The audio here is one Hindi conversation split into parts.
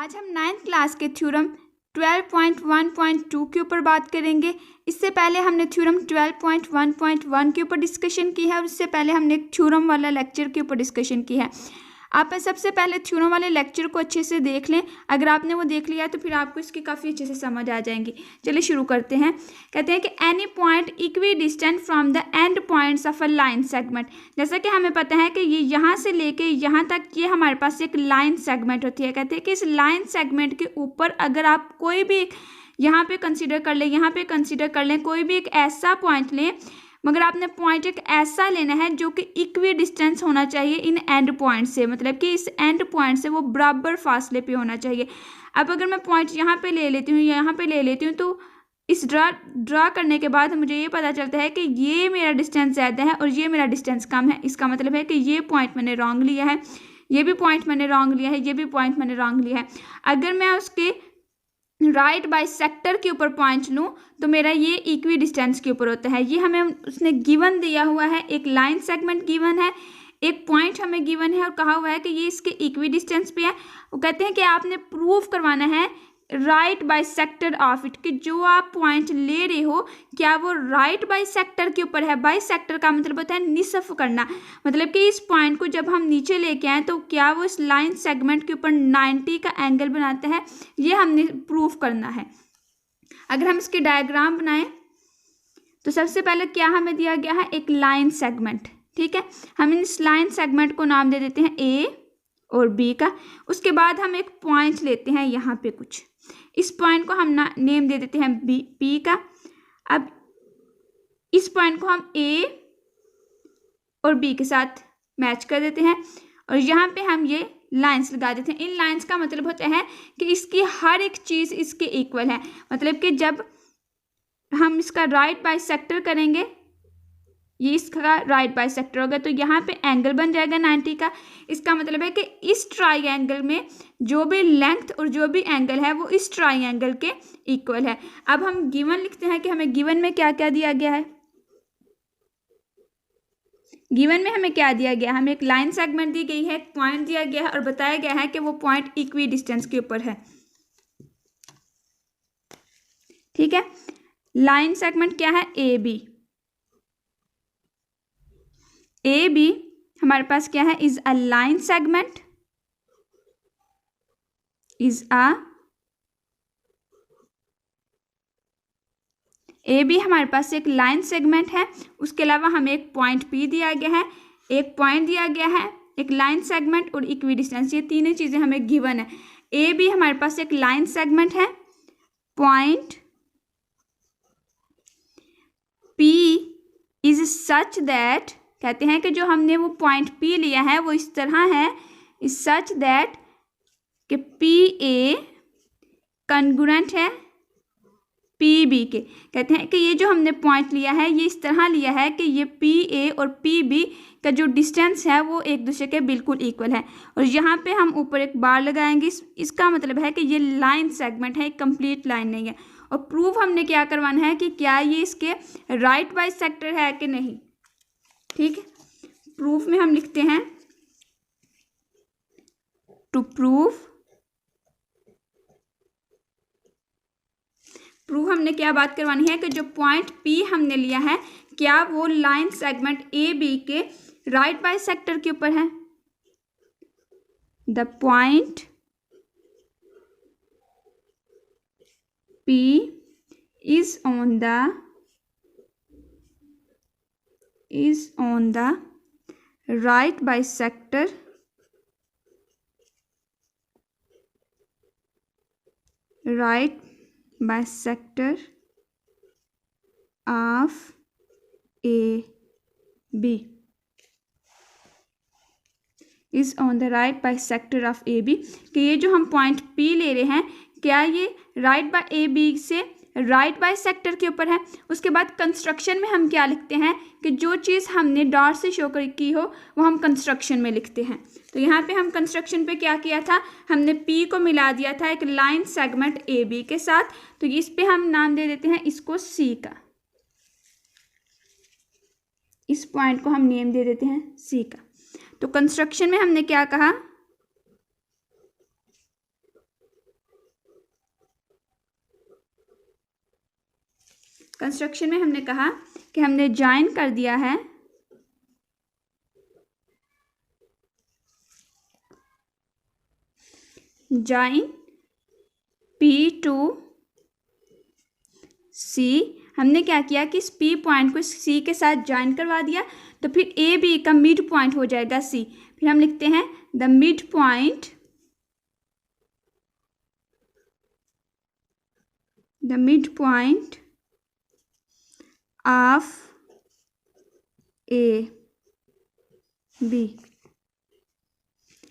आज हम 9th क्लास के थ्योरम 12.1.2 के ऊपर बात करेंगे। इससे पहले हमने थ्योरम 12.1.1 के ऊपर डिस्कशन की है और इससे पहले हमने एक थ्योरम वाला लेक्चर के ऊपर डिस्कशन की है। आप सबसे पहले थ्योरम वाले लेक्चर को अच्छे से देख लें। अगर आपने वो देख लिया तो फिर आपको इसकी काफ़ी अच्छे से समझ आ जाएंगी। चलिए शुरू करते हैं। कहते हैं कि any point equi distant from the end points of a line segment. जैसा कि हमें पता है कि ये यहाँ से लेके यहाँ तक ये हमारे पास एक लाइन सेगमेंट होती है। कहते हैं कि इस लाइन सेगमेंट के ऊपर अगर आप कोई भी यहाँ पे कंसीडर कर लें, यहाँ पे कंसीडर कर लें, कोई भी एक ऐसा पॉइंट लें, मगर आपने पॉइंट एक ऐसा लेना है जो कि इक्वी डिस्टेंस होना चाहिए इन एंड पॉइंट से, मतलब कि इस एंड पॉइंट से वो बराबर फासले पे होना चाहिए। अब अगर मैं पॉइंट यहाँ पे ले लेती हूँ, यहाँ पे ले लेती हूँ, तो इस ड्रा करने के बाद मुझे ये पता चलता है कि ये मेरा डिस्टेंस ज़्यादा है और ये मेरा डिस्टेंस कम है। इसका मतलब है कि ये पॉइंट मैंने रॉन्ग लिया है, ये भी पॉइंट मैंने रॉन्ग लिया है, ये भी पॉइंट मैंने रॉन्ग लिया है। अगर मैं उसके राइट बाइसेक्टर के ऊपर पॉइंट लूँ तो मेरा ये इक्वी डिस्टेंस के ऊपर होता है। ये हमें उसने गिवन दिया हुआ है, एक लाइन सेगमेंट गिवन है, एक पॉइंट हमें गिवन है और कहा हुआ है कि ये इसके इक्वी डिस्टेंस पे है। वो कहते हैं कि आपने प्रूफ करवाना है राइट बाइसेक्टर ऑफ इट, कि जो आप पॉइंट ले रहे हो क्या वो राइट बाइसेक्टर के ऊपर है। बाइसेक्टर का मतलब होता है निसफ करना, मतलब कि इस पॉइंट को जब हम नीचे लेके आए तो क्या वो इस लाइन सेगमेंट के ऊपर 90 का एंगल बनाता है, ये हमने प्रूफ करना है। अगर हम इसके डायग्राम बनाएं तो सबसे पहले क्या हमें दिया गया है, एक लाइन सेगमेंट। ठीक है, हम इस लाइन सेगमेंट को नाम दे देते हैं ए और बी का। उसके बाद हम एक पॉइंट लेते हैं यहाँ पे कुछ, इस पॉइंट को हम नेम दे देते हैं बी पी का। अब इस पॉइंट को हम ए और बी के साथ मैच कर देते हैं और यहाँ पे हम ये लाइंस लगा देते हैं। इन लाइंस का मतलब होता है कि इसकी हर एक चीज़ इसके इक्वल है, मतलब कि जब हम इसका राइट बाइसेक्टर करेंगे, ये इसका राइट बाइसेक्टर होगा तो यहाँ पे एंगल बन जाएगा 90 का। इसका मतलब है कि इस ट्राइएंगल में जो भी लेंथ और जो भी एंगल है वो इस ट्राइएंगल के इक्वल है। अब हम गिवन लिखते हैं कि हमें गिवन में क्या क्या दिया गया है। गिवन में हमें क्या दिया गया, हमें एक लाइन सेगमेंट दी गई है, एक पॉइंट दिया गया है और बताया गया है कि वो पॉइंट इक्वी डिस्टेंस के ऊपर है। ठीक है, लाइन सेगमेंट क्या है, ए बी। ए बी हमारे पास क्या है, is a line segment, is a A B हमारे पास एक लाइन सेगमेंट है। उसके अलावा हमें एक पॉइंट पी दिया गया है, एक पॉइंट दिया गया है, एक लाइन सेगमेंट और इक्वी डिस्टेंस, ये तीनों चीज़ें हमें गिवन है। ए बी हमारे पास एक लाइन सेगमेंट है, point P is such that, कहते हैं कि जो हमने वो पॉइंट पी लिया है वो इस तरह है, इज सच दैट कि पी ए कॉन्ग्रुएंट है पी बी के। कहते हैं कि ये जो हमने पॉइंट लिया है ये इस तरह लिया है कि ये पी ए और पी बी का जो डिस्टेंस है वो एक दूसरे के बिल्कुल इक्वल है और यहाँ पे हम ऊपर एक बार लगाएंगे। इसका मतलब है कि ये लाइन सेगमेंट है, एक कंप्लीट लाइन नहीं है। और प्रूफ हमने क्या करवाना है कि क्या ये इसके राइट बाइसेक्टर है कि नहीं। ठीक है, प्रूफ में हम लिखते हैं टू प्रूफ हमने क्या बात करवानी है कि जो पॉइंट P हमने लिया है क्या वो लाइन सेगमेंट ए बी के राइट बाइसेक्टर के ऊपर है। The point P is on the right bisector of A B, is on the right bisector of A B, कि ये जो हम पॉइंट P ले रहे हैं क्या ये राइट बाय ए बी से राइट बाइसेक्टर के ऊपर है। उसके बाद कंस्ट्रक्शन में हम क्या लिखते हैं कि जो चीज़ हमने डॉट से शो की हो वो हम कंस्ट्रक्शन में लिखते हैं। तो यहाँ पे हम कंस्ट्रक्शन पे क्या किया था, हमने P को मिला दिया था एक लाइन सेगमेंट ए बी के साथ, तो इस पे हम नाम दे देते हैं इसको C का। इस पॉइंट को हम नेम दे देते हैं C का। तो कंस्ट्रक्शन में हमने क्या कहा, कंस्ट्रक्शन में हमने कहा कि हमने ज्वाइन कर दिया है ज्वाइन P टू C। हमने क्या किया कि इस P पॉइंट को C के साथ ज्वाइन करवा दिया, तो फिर ए बी का मिड पॉइंट हो जाएगा C। फिर हम लिखते हैं the mid point of A B.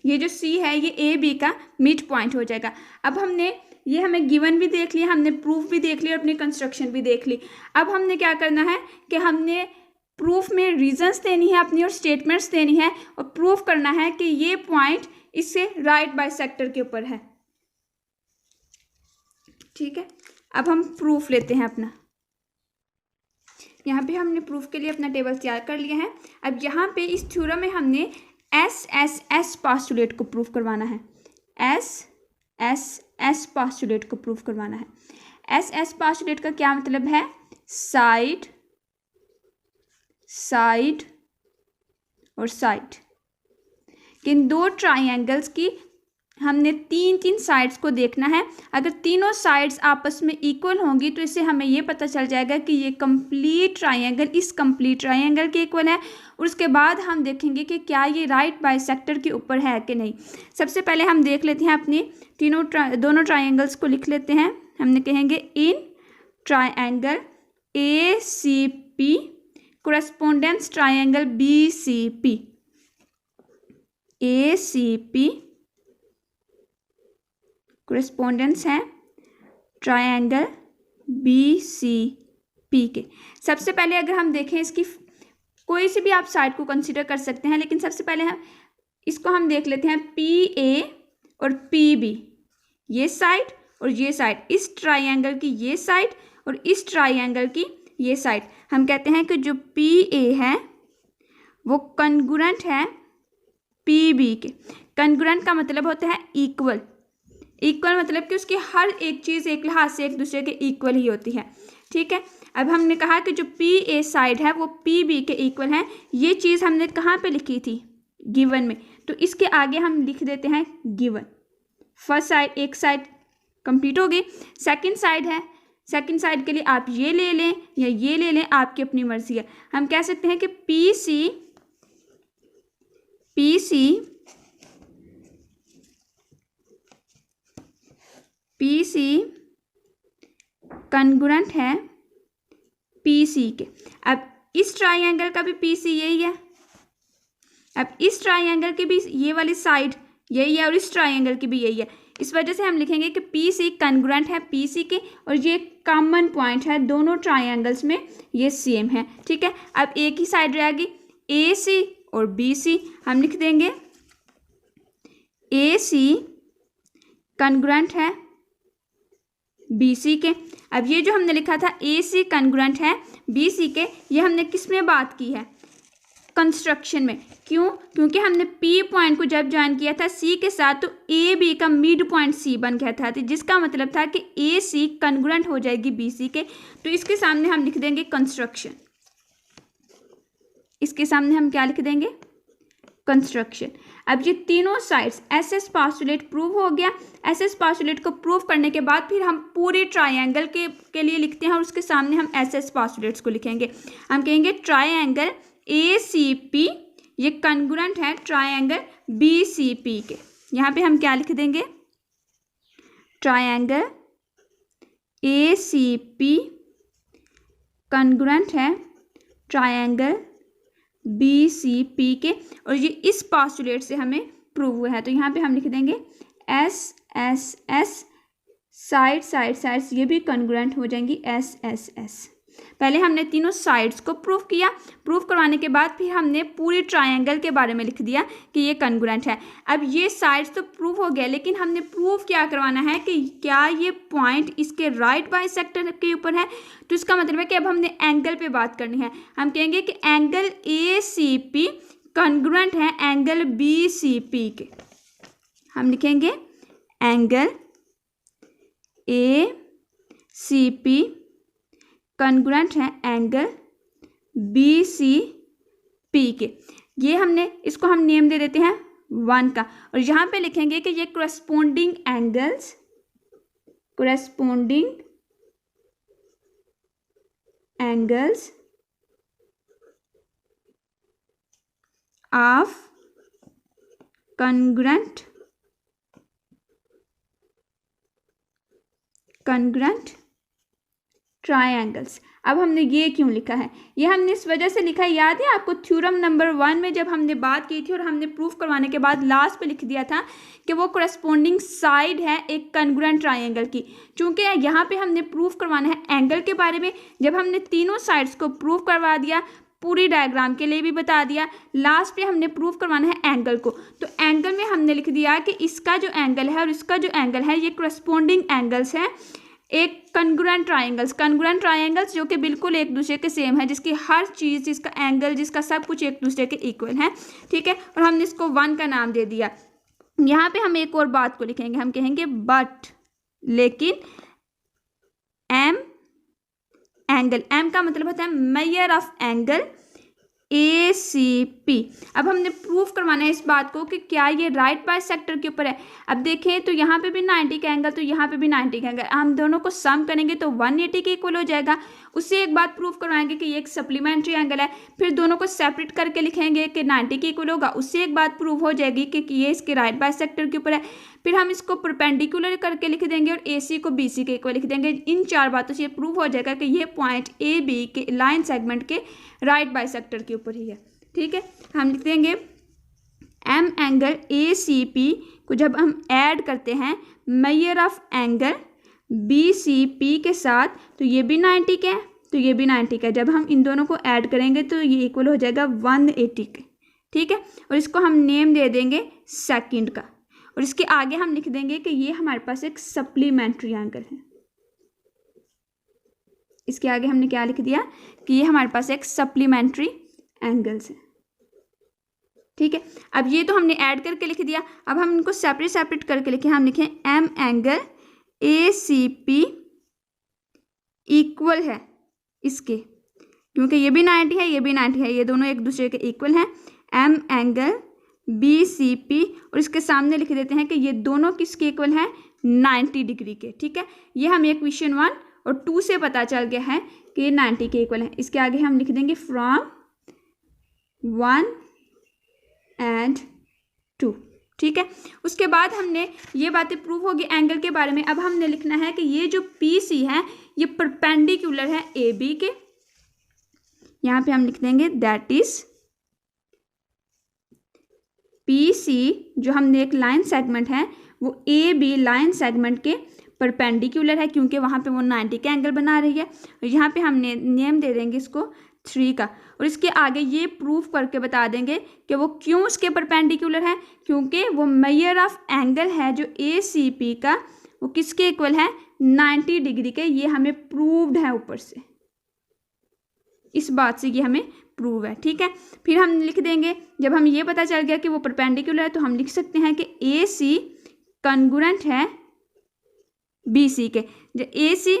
ये जो C है ये ए बी का मिड पॉइंट हो जाएगा। अब हमने ये हमें गिवन भी देख लिया, हमने प्रूफ भी देख लिया और अपनी कंस्ट्रक्शन भी देख ली। अब हमने क्या करना है कि हमने प्रूफ में रीजंस देनी है अपनी और स्टेटमेंट्स देनी है और प्रूफ करना है कि ये पॉइंट इससे राइट बाइसेक्टर के ऊपर है। ठीक है, अब हम प्रूफ लेते हैं अपना। यहाँ पे हमने प्रूफ के लिए अपना टेबल तैयार कर लिया है। अब यहाँ पे इस थ्योरम में हमने एस पोस्टुलेट को प्रूफ करवाना है। एस पोस्टुलेट को प्रूफ करवाना है। एस पोस्टुलेट का क्या मतलब है? साइड और साइड। इन दो ट्राइंगल्स की हमने तीन साइड्स को देखना है। अगर तीनों साइड्स आपस में इक्वल होंगी तो इससे हमें ये पता चल जाएगा कि ये कंप्लीट ट्राइंगल इस कंप्लीट ट्राइंगल के इक्वल है। और उसके बाद हम देखेंगे कि क्या ये राइट बाइसेक्टर के ऊपर है कि नहीं। सबसे पहले हम देख लेते हैं अपनी दोनों ट्राइंगल्स को लिख लेते हैं। हमने कहेंगे in triangle ACP correspondence triangle BCP। ACP correspondence है ट्रायंगल BCP के। सबसे पहले अगर हम देखें इसकी कोई से भी आप साइड को कंसीडर कर सकते हैं, लेकिन सबसे पहले हम देख लेते हैं PA और PB, ये साइड और ये साइड, इस ट्रायंगल की ये साइड और इस ट्रायंगल की ये साइड। हम कहते हैं कि जो PA है वो कॉन्ग्रुएंट है PB के। कॉन्ग्रुएंट का मतलब होता है इक्वल। इक्वल मतलब कि उसकी हर एक चीज़ एक लिहाज से एक दूसरे के इक्वल ही होती है। ठीक है, अब हमने कहा कि जो PA साइड है वो PB के इक्वल है। ये चीज़ हमने कहाँ पे लिखी थी? गिवन में। तो इसके आगे हम लिख देते हैं गिवन। फर्स्ट साइड, एक साइड कंप्लीट हो गई। सेकंड साइड है, सेकंड साइड के लिए आप ये ले लें या ये ले लें, आपकी अपनी मर्जी है। हम कह सकते हैं कि PC कॉन्ग्रुएंट है PC के। अब इस ट्राइंगल का भी PC यही है। अब इस ट्राइंगल की भी ये वाली साइड यही है और इस ट्राइंगल की भी यही है। इस वजह से हम लिखेंगे कि PC कॉन्ग्रुएंट है PC के और ये कॉमन पॉइंट है, दोनों ट्राइंगल्स में ये सेम है। ठीक है, अब एक ही साइड रहेगी AC और BC। हम लिख देंगे AC कॉन्ग्रुएंट है BC के। अब ये जो हमने लिखा था AC कॉन्ग्रुएंट है BC के, ये हमने किस में बात की है? कंस्ट्रक्शन में। क्यों? क्योंकि हमने P पॉइंट को जब ज्वाइन किया था C के साथ तो AB का मिड पॉइंट C बन गया था, जिसका मतलब था कि AC कॉन्ग्रुएंट हो जाएगी BC के। तो इसके सामने हम लिख देंगे कंस्ट्रक्शन। इसके सामने हम क्या लिख देंगे? कंस्ट्रक्शन। अब ये तीनों साइड्स SS पोस्टुलेट प्रूव हो गया। SS पोस्टुलेट को प्रूव करने के बाद फिर हम पूरे ट्राइंगल के लिए लिखते हैं और उसके सामने हम SS पोस्टुलेट्स को लिखेंगे। हम कहेंगे ट्राइंगल ACP ये कॉन्ग्रुएंट है ट्राइंगल BCP के। यहाँ पे हम क्या लिख देंगे? ट्राइंगल ACP कॉन्ग्रुएंट है ट्राइंगल BCP के और ये इस पोस्टुलेट से हमें प्रूव हुआ है। तो यहाँ पे हम लिख देंगे SSS साइड्स ये भी कॉन्ग्रुएंट हो जाएंगी SSS। पहले हमने तीनों साइड्स को प्रूव किया। प्रूव करवाने के बाद फिर हमने पूरी ट्रायंगल के बारे में लिख दिया कि ये कॉन्ग्रुएंट है। अब ये साइड्स तो प्रूव हो गया, लेकिन हमने प्रूव क्या करवाना है कि क्या ये पॉइंट इसके राइट बाइसेक्टर के ऊपर है। तो इसका मतलब है कि अब हमने एंगल पे बात करनी है। हम कहेंगे कि एंगल ACP कॉन्ग्रुएंट है एंगल BCP के। हम लिखेंगे एंगल ACP कॉन्ग्रुएंट है एंगल बी सी पी के। ये हमने इसको हम नेम दे देते हैं 1 का, और यहाँ पे लिखेंगे कि ये corresponding angles of congruent triangles. अब हमने ये क्यों लिखा है? ये हमने इस वजह से लिखा है, याद है आपको थ्योरम नंबर 1 में जब हमने बात की थी और हमने प्रूफ करवाने के बाद लास्ट पे लिख दिया था कि वो कोरेस्पोंडिंग साइड है एक कॉन्ग्रुएंट ट्रायंगल की। चूंकि यहाँ पे हमने प्रूफ करवाना है एंगल के बारे में, जब हमने तीनों साइड्स को प्रूफ करवा दिया, पूरी डायग्राम के लिए भी बता दिया, लास्ट पे हमने प्रूफ करवाना है एंगल को। तो एंगल में हमने लिख दिया कि इसका जो एंगल है और इसका जो एंगल है ये कोरेस्पोंडिंग एंगल्स हैं एक कॉन्ग्रुएंट ट्रायंगल्स जो कि बिल्कुल एक दूसरे के सेम है, जिसकी हर चीज़, जिसका एंगल, जिसका सब कुछ एक दूसरे के इक्वल है। ठीक है, और हमने इसको 1 का नाम दे दिया। यहाँ पे हम एक और बात को लिखेंगे, हम कहेंगे बट, लेकिन एम एंगल, एम का मतलब होता है measure of angle A C P. अब हमने प्रूफ करवाना है इस बात को कि क्या ये राइट बाइसेक्टर के ऊपर है। अब देखें तो यहाँ पे भी 90 का एंगल, तो यहाँ पे भी 90 का एंगल, हम दोनों को सम करेंगे तो 180 के इक्वल हो जाएगा। उससे एक बात प्रूफ करवाएंगे कि ये एक सप्लीमेंट्री एंगल है, फिर दोनों को सेपरेट करके लिखेंगे कि 90 के इक्वल होगा, उससे एक बात प्रूफ हो जाएगी कि ये इसके राइट बाइसेक्टर के ऊपर है। फिर हम इसको परपेंडिकुलर करके लिख देंगे और ए सी को बी सी के इक्वल लिख देंगे। इन 4 बातों से ये प्रूफ हो जाएगा कि ये पॉइंट ए बी के लाइन सेगमेंट के राइट बाइसेक्टर के ऊपर ही है। ठीक है, हम लिख देंगे M angle A C P को जब हम ऐड करते हैं measure of angle B C P के साथ, तो ये भी 90 का है, तो ये भी 90 का है। जब हम इन दोनों को ऐड करेंगे तो ये इक्वल हो जाएगा 180 के। ठीक है, और इसको हम नेम दे देंगे सेकंड का, और इसके आगे हम लिख देंगे कि ये हमारे पास एक सप्लीमेंट्री एंगल है। इसके आगे हमने क्या लिख दिया कि ये हमारे पास एक सप्लीमेंट्री एंगल्स है। ठीक है, अब ये तो हमने ऐड करके लिख दिया। अब हम इनको सेपरेट करके लिखें, हम लिखें M angle A C P equal है इसके, क्योंकि ये भी 90 है, ये भी 90 है, ये दोनों एक दूसरे के इक्वल हैं। M angle B C P, और इसके सामने लिख देते हैं कि ये दोनों किसके इक्वल हैं, 90 डिग्री के। ठीक है, ये हमें इक्वेशन 1 और 2 से पता चल गया है कि ये 90 के इक्वल है। इसके आगे हम लिख देंगे फ्रॉम 1 and 2। ठीक है, उसके बाद हमने ये बातें प्रूव होगी एंगल के बारे में। अब हमने लिखना है कि ये जो पी सी है ये परपेंडिकुलर है ए बी के। यहाँ पे हम लिख देंगे दैट इज पी सी, जो हमने एक लाइन सेगमेंट है वो ए बी लाइन सेगमेंट के परपेंडिकुलर है, क्योंकि वहाँ पे वो 90 का एंगल बना रही है। और यहाँ पे हमने नेम दे देंगे इसको 3 का, और इसके आगे ये प्रूफ करके बता देंगे कि वो क्यों उसके परपेंडिकुलर है, क्योंकि वो मेजर ऑफ एंगल है जो ए सी पी का, वो किसके इक्वल है, 90 डिग्री के। ये हमें प्रूव्ड है ऊपर से, इस बात से ये हमें प्रूव है। ठीक है, फिर हम लिख देंगे, जब हम ये पता चल गया कि वो परपेंडिकुलर है, तो हम लिख सकते हैं कि ए सी कॉन्ग्रुएंट है बी सी के। जो ए सी,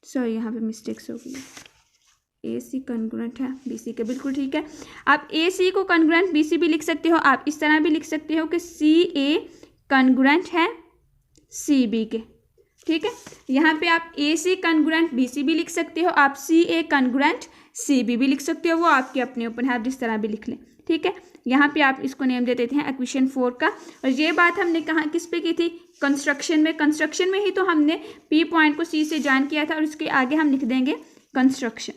सॉरी यहाँ पे मिस्टेक्स हो गई, ए सी कॉन्ग्रुएंट है बी सी के, बिल्कुल ठीक है। आप ए सी को कॉन्ग्रुएंट बी सी भी लिख सकते हो, आप इस तरह भी लिख सकते हो कि सी ए कॉन्ग्रुएंट है सी बी के। ठीक है, यहाँ पे आप ए सी कॉन्ग्रुएंट बी सी भी लिख सकते हो, आप सी ए कॉन्ग्रुएंट सी बी भी लिख सकते हो, वो आपके अपने ऊपर है, आप जिस तरह भी लिख लें। ठीक है, यहाँ पे आप इसको नेम दे देते हैं इक्वेशन 4 का। और ये बात हमने कहाँ किस पे की थी, कंस्ट्रक्शन में। कंस्ट्रक्शन में ही तो हमने पी पॉइंट को सी से ज्वाइन किया था, और इसके आगे हम लिख देंगे कंस्ट्रक्शन।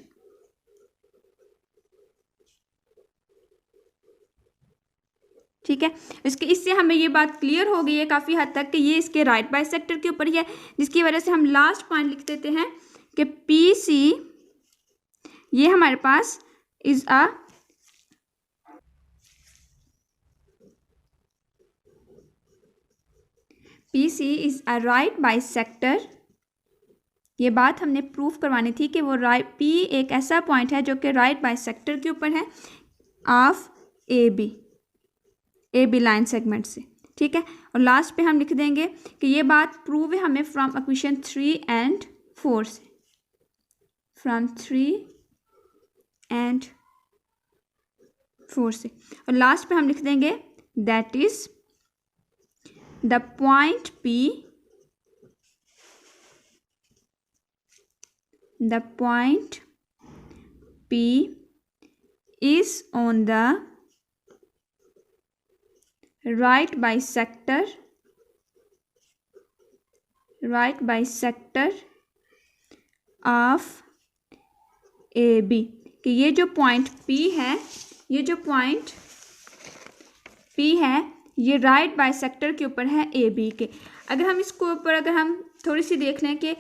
ठीक है, इससे हमें ये बात क्लियर हो गई है काफ़ी हद तक कि ये इसके राइट बाइसेक्टर के ऊपर ही है, जिसकी वजह से हम लास्ट पॉइंट लिख देते हैं कि पी सी ये हमारे पास is a P C is a right bisector. ये बात हमने प्रूफ करवानी थी कि वो राइट पी एक ऐसा पॉइंट है जो कि राइट बाइसेक्टर के ऊपर है of A B line segment से। ठीक है, और लास्ट पे हम लिख देंगे कि ये बात प्रूव है हमें फ्रॉम इक्वेशन 3 and 4 से, फ्रॉम 3 एंड 4 से। और लास्ट पे हम लिख देंगे that is the point P, the point P is on the right bisector of AB, कि ये जो पॉइंट P है, ये जो पॉइंट P है ये राइट बाइसेक्टर के ऊपर है AB के। अगर हम इसको ऊपर अगर हम थोड़ी सी देख लें कि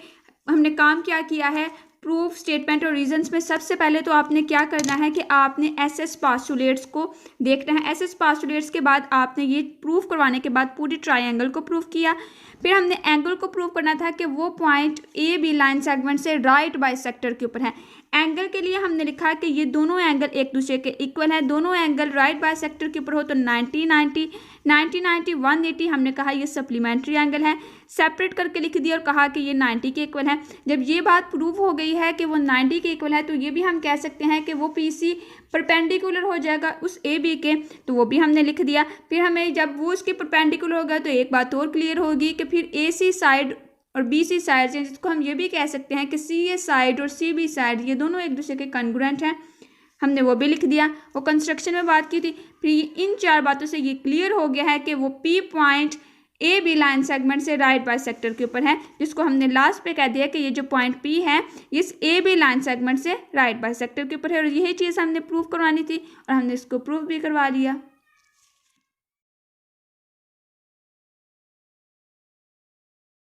हमने काम क्या किया है प्रूफ, स्टेटमेंट और रीजंस में, सबसे पहले तो आपने क्या करना है कि आपने एसएस पास्टुलेट्स को देखना है। एसएस पास्टुलेट्स के बाद आपने ये प्रूफ करवाने के बाद पूरी ट्रायंगल को प्रूफ किया। फिर हमने एंगल को प्रूव करना था कि वो point A B line segment से राइट बाइसेक्टर के ऊपर है। एंगल के लिए हमने लिखा कि ये दोनों एंगल एक दूसरे के इक्वल है, दोनों एंगल राइट बाइसेक्टर के ऊपर हो तो 90 90 90 90 180 हमने कहा ये सप्लीमेंट्री एंगल है, सेपरेट करके लिख दिया और कहा कि ये 90 के इक्वल है। जब ये बात प्रूव हो गई है कि वो 90 के इक्वल है तो ये भी हम कह सकते हैं कि वो पीसी परपेंडिकुलर हो जाएगा उस ए बी के, तो वो भी हमने लिख दिया। फिर हमें जब वो उसके परपेंडिकुलर होगा तो एक बात और क्लियर होगी कि फिर ए सी साइड और बी सी साइड, जिसको हम ये भी कह सकते हैं कि सी ए साइड और सी बी साइड ये दोनों एक दूसरे के कॉन्ग्रुएंट हैं, हमने वो भी लिख दिया। वो कंस्ट्रक्शन में बात की थी। फिर इन चार बातों से ये क्लियर हो गया है कि वो P point A B line segment से राइट बाइसेक्टर के ऊपर है, जिसको हमने लास्ट पे कह दिया कि ये जो पॉइंट पी है इस ए बी लाइन सेगमेंट से राइट बाइसेक्टर के ऊपर है। और यही चीज़ हमने प्रूव करवानी थी और हमने इसको प्रूव भी करवा लिया।